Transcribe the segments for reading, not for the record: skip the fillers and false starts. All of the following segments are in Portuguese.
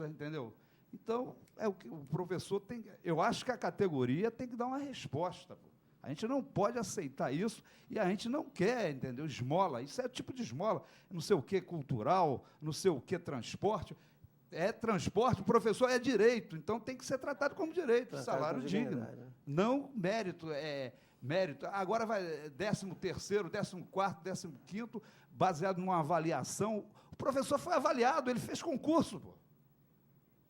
resposta, entendeu? Então, é o que o professor tem. Eu acho que a categoria tem que dar uma resposta. Pô. A gente não pode aceitar isso e a gente não quer, entendeu? Esmola. Isso é tipo de esmola. Não sei o que cultural, não sei o que transporte. É transporte, o professor é direito, então tem que ser tratado como direito, salário digno. Né? Não mérito, mérito. Agora vai 13º, 14º, 15º, baseado numa avaliação. O professor foi avaliado, ele fez concurso, pô.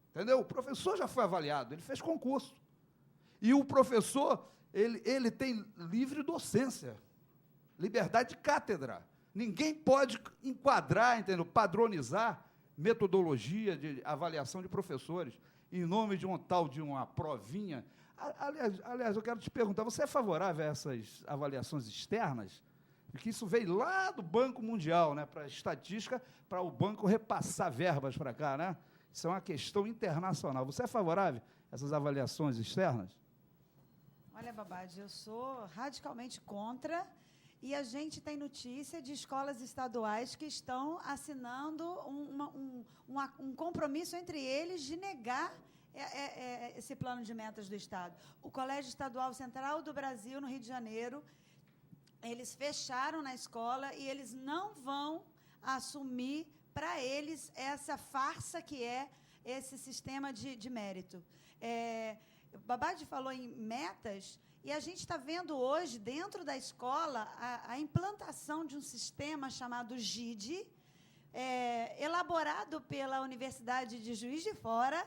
Entendeu? O professor já foi avaliado, ele fez concurso. E o professor, ele tem livre docência, liberdade de cátedra. Ninguém pode enquadrar, entendeu? Padronizar metodologia de avaliação de professores em nome de uma provinha. Aliás, eu quero te perguntar, você é favorável a essas avaliações externas? Porque isso veio lá do Banco Mundial, né, para a estatística, para o banco repassar verbas para cá, né? Isso é uma questão internacional. Você é favorável a essas avaliações externas? Olha, Babad, eu sou radicalmente contra, e a gente tem notícia de escolas estaduais que estão assinando um compromisso entre eles de negar esse plano de metas do Estado. O Colégio Estadual Central do Brasil, no Rio de Janeiro, eles fecharam na escola e eles não vão assumir para eles essa farsa que é esse sistema de mérito. O Babad falou em metas, e a gente está vendo hoje, dentro da escola, a implantação de um sistema chamado GID, elaborado pela Universidade de Juiz de Fora.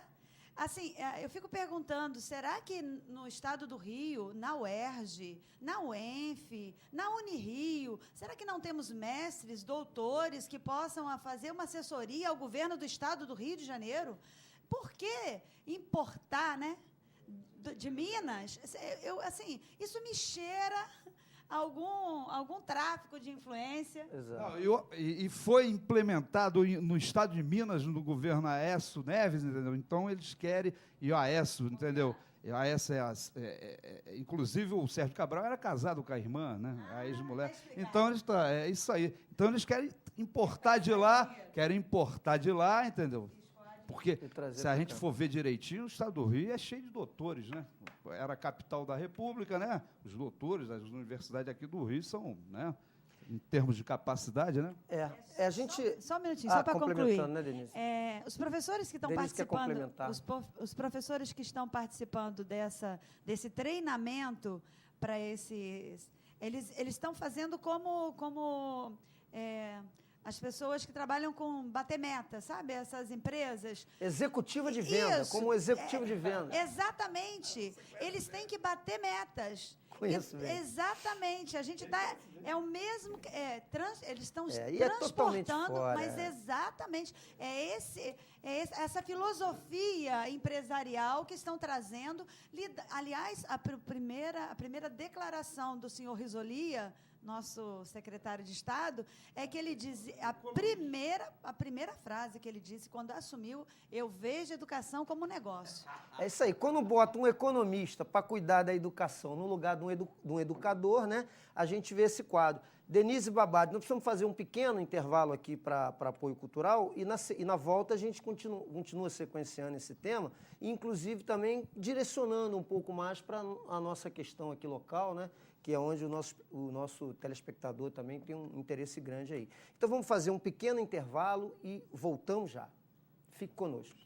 Assim, eu fico perguntando, será que no estado do Rio, na UERJ, na UENF, na Unirio, será que não temos mestres, doutores que possam fazer uma assessoria ao governo do estado do Rio de Janeiro? Por que importar, né, de Minas? Assim, isso me cheira algum tráfico de influência. Exato. Não, e foi implementado no estado de Minas, no governo Aécio Neves, entendeu? Então eles querem, e o Aécio, entendeu? E o Aécio inclusive o Sérgio Cabral era casado com a irmã, né? A ex-mulher. Então é isso aí. Então eles querem importar de lá, entendeu? Porque se a gente for ver direitinho, o estado do Rio é cheio de doutores, né? Era a capital da República, né? Os doutores, as universidades aqui do Rio são, né? Em termos de capacidade, né? A gente... Só um minutinho, só para concluir. Né, Denise? Os professores que estão participando, os professores que estão participando desse treinamento para esses, eles estão fazendo como as pessoas que trabalham com bater meta, sabe? Essas empresas. Executiva de venda, Isso, como executivo de venda. Exatamente. Eles têm que bater metas. Conheço bem. Exatamente. A gente está... É o mesmo... eles estão transportando, fora, mas exatamente. Essa filosofia empresarial que estão trazendo. Aliás, a primeira declaração do senhor Risolia, nosso secretário de Estado, é que ele diz, a primeira frase que ele disse quando assumiu, eu vejo educação como negócio. É isso aí, quando bota um economista para cuidar da educação no lugar de um educador, né, a gente vê esse quadro. Denise Babad, nós precisamos fazer um pequeno intervalo aqui para apoio cultural e na volta a gente continua sequenciando esse tema, e inclusive também direcionando um pouco mais para a nossa questão aqui local, né, que é onde o nosso telespectador também tem um interesse grande aí. Então vamos fazer um pequeno intervalo e voltamos já. Fique conosco.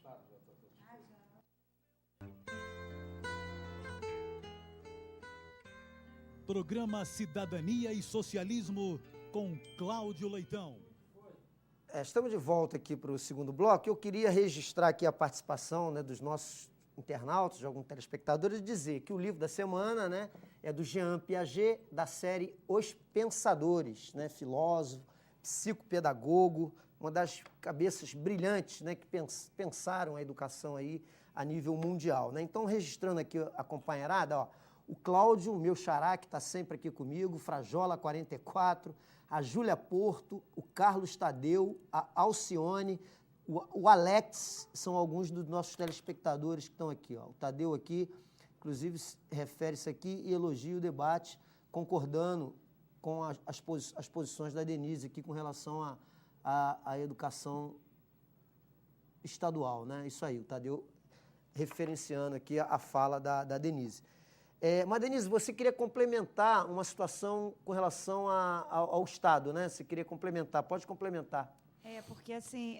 Programa Cidadania e Socialismo com Cláudio Leitão. Estamos de volta aqui para o segundo bloco. Eu queria registrar aqui a participação, né, dos nossos internautas, de alguns telespectadores, e dizer que o livro da semana, né, é do Jean Piaget, da série Os Pensadores, né, filósofo, psicopedagogo, uma das cabeças brilhantes, né, que pensaram a educação aí a nível mundial, né? Então, registrando aqui a companheirada, ó, o Cláudio, meu xará, que está sempre aqui comigo, Frajola 44, a Júlia Porto, o Carlos Tadeu, a Alcione, o Alex, são alguns dos nossos telespectadores que estão aqui. Ó. O Tadeu aqui, inclusive, refere-se aqui e elogia o debate, concordando com as posições da Denise aqui com relação à educação estadual, né? Isso aí, o Tadeu referenciando aqui a fala da Denise. Mas, Denise, você queria complementar uma situação com relação ao Estado, né? Você queria complementar, pode complementar. Porque assim,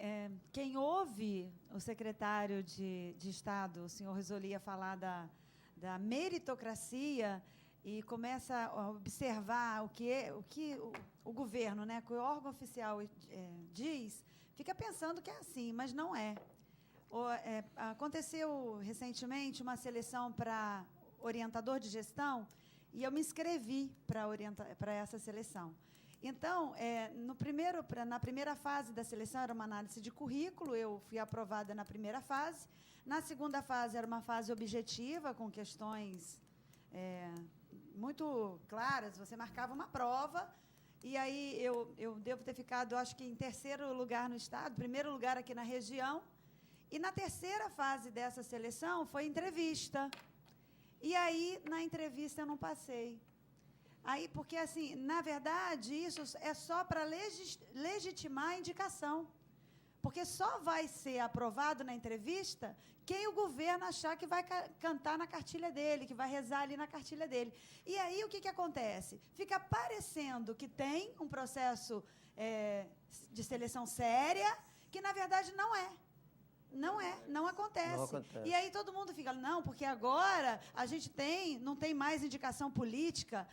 quem ouve o secretário de Estado, o senhor Risolia, falar da meritocracia e começa a observar o que o governo, né, que o órgão oficial diz, fica pensando que é assim, mas não é. Aconteceu recentemente uma seleção para orientador de gestão e eu me inscrevi para essa seleção. Então, na primeira fase da seleção era uma análise de currículo, eu fui aprovada na primeira fase. Na segunda fase era uma fase objetiva, com questões muito claras, você marcava uma prova, e aí eu devo ter ficado, acho que em terceiro lugar no estado, primeiro lugar aqui na região, e na terceira fase dessa seleção foi entrevista. E aí, na entrevista, eu não passei. Aí, porque, assim, na verdade, isso é só para legitimar a indicação. Porque só vai ser aprovado na entrevista quem o governo achar que vai cantar na cartilha dele, que vai rezar ali na cartilha dele. E aí, o que acontece? Fica parecendo que tem um processo de seleção séria, que, na verdade, não é. Não acontece. E aí todo mundo fica, não, porque agora a gente não tem mais indicação política.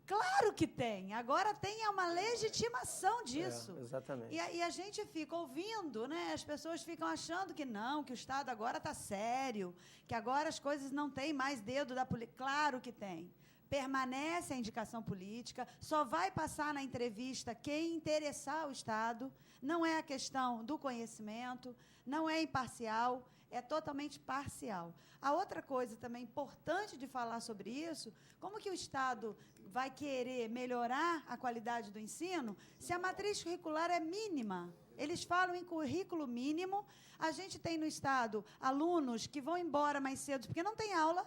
Claro que tem. Agora tem uma legitimação disso. Exatamente. E a gente fica ouvindo, né? As pessoas ficam achando que não, que o Estado agora está sério, que agora as coisas não têm mais dedo da política. Claro que tem. Permanece a indicação política, só vai passar na entrevista quem interessar o Estado, não é a questão do conhecimento, não é imparcial, é totalmente parcial. A outra coisa também importante de falar sobre isso, como que o Estado vai querer melhorar a qualidade do ensino se a matriz curricular é mínima? Eles falam em currículo mínimo, a gente tem no Estado alunos que vão embora mais cedo porque não tem aula,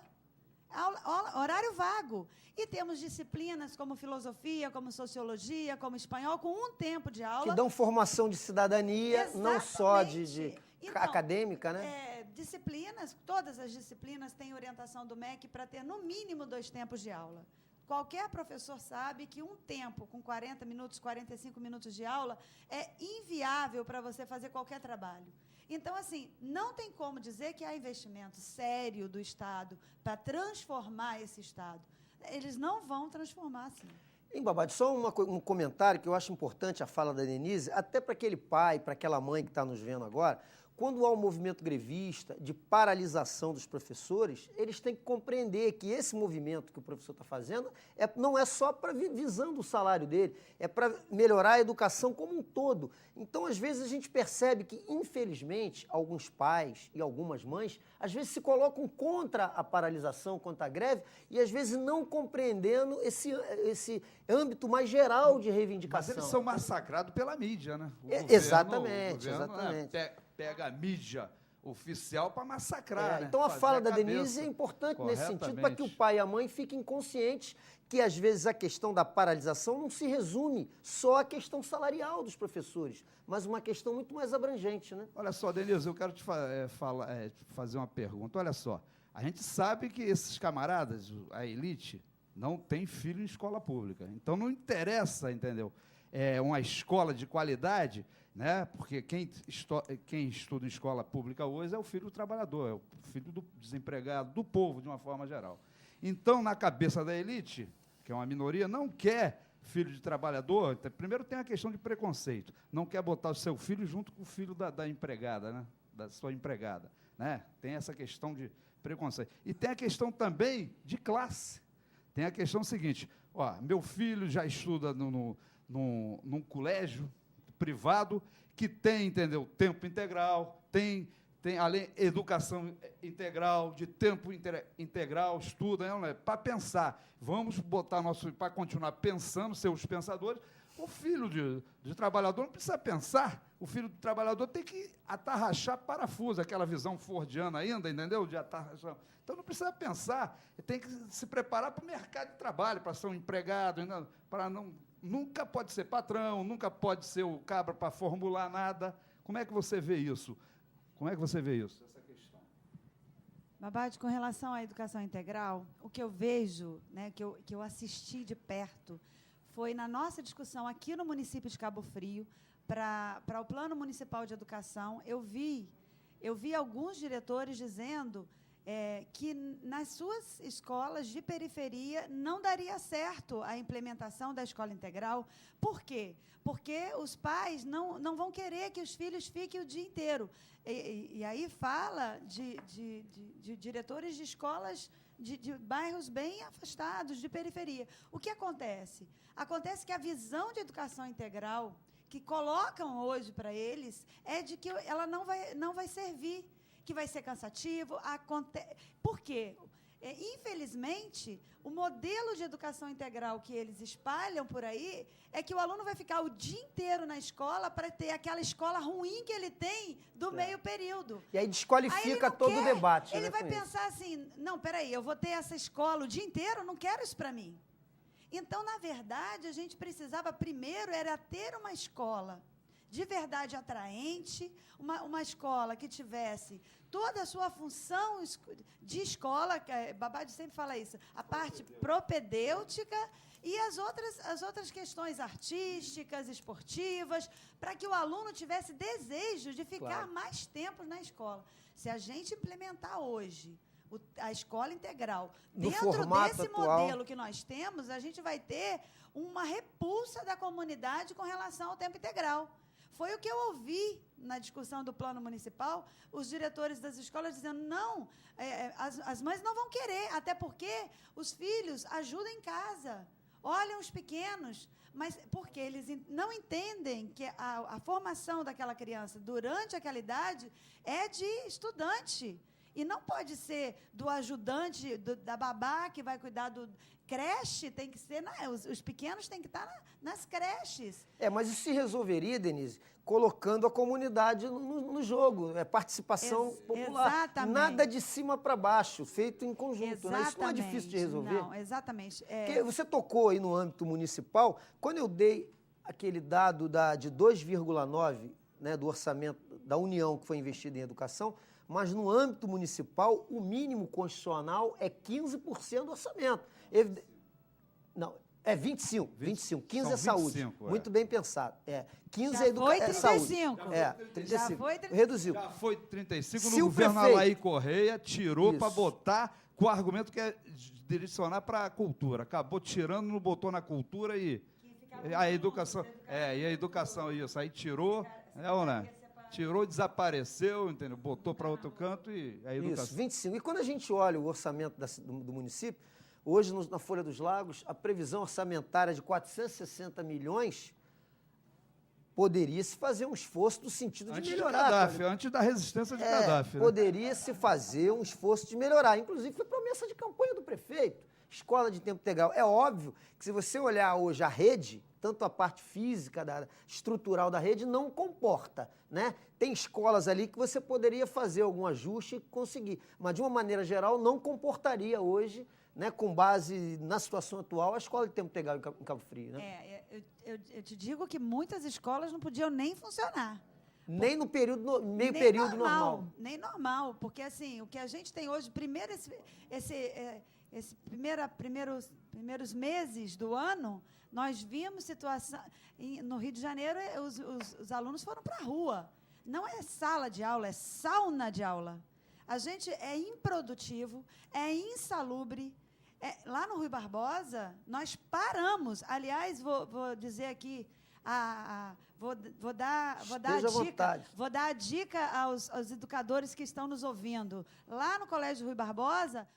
horário vago. E temos disciplinas como filosofia, como sociologia, como espanhol, com um tempo de aula. Que dão formação de cidadania, Exatamente. Não só de acadêmica, né? Disciplinas, todas as disciplinas têm orientação do MEC para ter, no mínimo, 2 tempos de aula. Qualquer professor sabe que um tempo com 40 minutos, 45 minutos de aula é inviável para você fazer qualquer trabalho. Então, assim, não tem como dizer que há investimento sério do Estado para transformar esse Estado. Eles não vão transformar assim. Hein, Babad, só um comentário que eu acho importante a fala da Denise, até para aquele pai, para aquela mãe que está nos vendo agora. Quando há um movimento grevista de paralisação dos professores, eles têm que compreender que esse movimento que o professor está fazendo não é só visando o salário dele, é para melhorar a educação como um todo. Então, às vezes, a gente percebe que, infelizmente, alguns pais e algumas mães, às vezes se colocam contra a paralisação, contra a greve, e às vezes não compreendendo esse âmbito mais geral de reivindicação. Mas eles são massacrados pela mídia, né? Exatamente. Pega a mídia oficial para massacrar, né? Então a fala da Denise é importante nesse sentido, para que o pai e a mãe fiquem conscientes que, às vezes, a questão da paralisação não se resume só à questão salarial dos professores, mas uma questão muito mais abrangente, né? Olha só, Denise, eu quero te fazer uma pergunta. Olha só, a gente sabe que esses camaradas, a elite, não tem filho em escola pública. Então não interessa, entendeu? Uma escola de qualidade, né? Porque quem estuda em escola pública hoje é o filho do trabalhador, é o filho do desempregado, do povo, de uma forma geral. Então, na cabeça da elite, que é uma minoria, não quer filho de trabalhador. Primeiro tem a questão de preconceito. Não quer botar o seu filho junto com o filho da empregada, né? Da sua empregada, né? Tem essa questão de preconceito. E tem a questão também de classe. Tem a questão seguinte, meu filho já estuda num colégio privado que tem, entendeu, tempo integral, tem além educação integral, de tempo integral, estuda, né, para pensar. Vamos botar para continuar pensando, ser os pensadores. O filho de trabalhador não precisa pensar. O filho do trabalhador tem que atarrachar parafuso, aquela visão fordiana ainda, entendeu? De atarrachar. Então não precisa pensar, tem que se preparar para o mercado de trabalho, para ser um empregado, para não. Nunca pode ser patrão, nunca pode ser o cabra para formular nada. Como é que você vê isso? Como é que você vê isso? Essa questão. Babade, com relação à educação integral, o que eu vejo, né, que eu assisti de perto, foi na nossa discussão aqui no município de Cabo Frio, para o Plano Municipal de Educação, eu vi alguns diretores dizendo que nas suas escolas de periferia não daria certo a implementação da escola integral. Por quê? Porque os pais não vão querer que os filhos fiquem o dia inteiro. E aí fala de diretores de escolas de bairros bem afastados, de periferia. O que acontece? Acontece que a visão de educação integral que colocam hoje para eles é de que ela não vai servir, que vai ser cansativo. Por quê? Infelizmente, o modelo de educação integral que eles espalham por aí é que o aluno vai ficar o dia inteiro na escola para ter aquela escola ruim que ele tem do meio período. E aí desqualifica todo o debate. Ele vai com pensar assim, não, peraí, eu vou ter essa escola o dia inteiro, não quero isso para mim. Então, na verdade, a gente precisava primeiro era ter uma escola de verdade atraente, uma escola que tivesse toda a sua função de escola, Babade sempre fala isso, a parte propedêutica e as outras questões artísticas, esportivas, para que o aluno tivesse desejo de ficar mais tempo na escola. Se a gente implementar hoje a escola integral dentro desse modelo que nós temos, a gente vai ter uma repulsa da comunidade com relação ao tempo integral. Foi o que eu ouvi na discussão do plano municipal, os diretores das escolas dizendo, não, as mães não vão querer, até porque os filhos ajudam em casa, olham os pequenos, mas porque eles não entendem que a formação daquela criança durante aquela idade é de estudante. E não pode ser do ajudante, da babá que vai cuidar do creche, tem que ser, os pequenos têm que estar nas creches. Mas isso se resolveria, Denise, colocando a comunidade no jogo, participação popular. Exatamente. Nada de cima para baixo, feito em conjunto. Né? Isso não é difícil de resolver. Não, exatamente. Porque você tocou aí no âmbito municipal, quando eu dei aquele dado de 2,9, né, do orçamento da União que foi investido em educação, mas no âmbito municipal, o mínimo constitucional é 15% do orçamento. Não, é 25. 15 é saúde. 25, Muito bem pensado. 15 Já é foi saúde. 35. 35. Já foi 35. Reduziu. Já foi 35 Se no o governo prefeito- Alaí Correia, tirou Isso. para botar com o argumento que é direcionar para a cultura. Acabou tirando, não botou na cultura e a educação. E a educação, isso. Aí tirou, ou não? Tirou, desapareceu, entendeu? Botou para outro canto e a educação. Isso, 25. E quando a gente olha o orçamento do município, hoje na Folha dos Lagos, a previsão orçamentária de 460 milhões poderia se fazer um esforço no sentido de Antes melhorar. de Gaddafi, antes da resistência de Gaddafi. Né? Poderia se fazer um esforço de melhorar. Inclusive, foi promessa de campanha do prefeito. Escola de tempo integral. É óbvio que se você olhar hoje a rede, tanto a parte física, estrutural da rede, não comporta, né? Tem escolas ali que você poderia fazer algum ajuste e conseguir. Mas, de uma maneira geral, não comportaria hoje, né, com base na situação atual, a escola de tempo integral em Cabo Frio. Né? Eu te digo que muitas escolas não podiam nem funcionar. Nem no período, meio Nem período normal. Nem normal, porque assim, o que a gente tem hoje, primeiro primeiros meses do ano, nós vimos situação. No Rio de Janeiro, os alunos foram para a rua. Não é sala de aula, é sauna de aula. A gente é improdutivo, é insalubre. Lá no Rui Barbosa, nós paramos. Aliás, vou dizer aqui, vou dar a dica aos educadores que estão nos ouvindo. Lá no Colégio Rui Barbosa,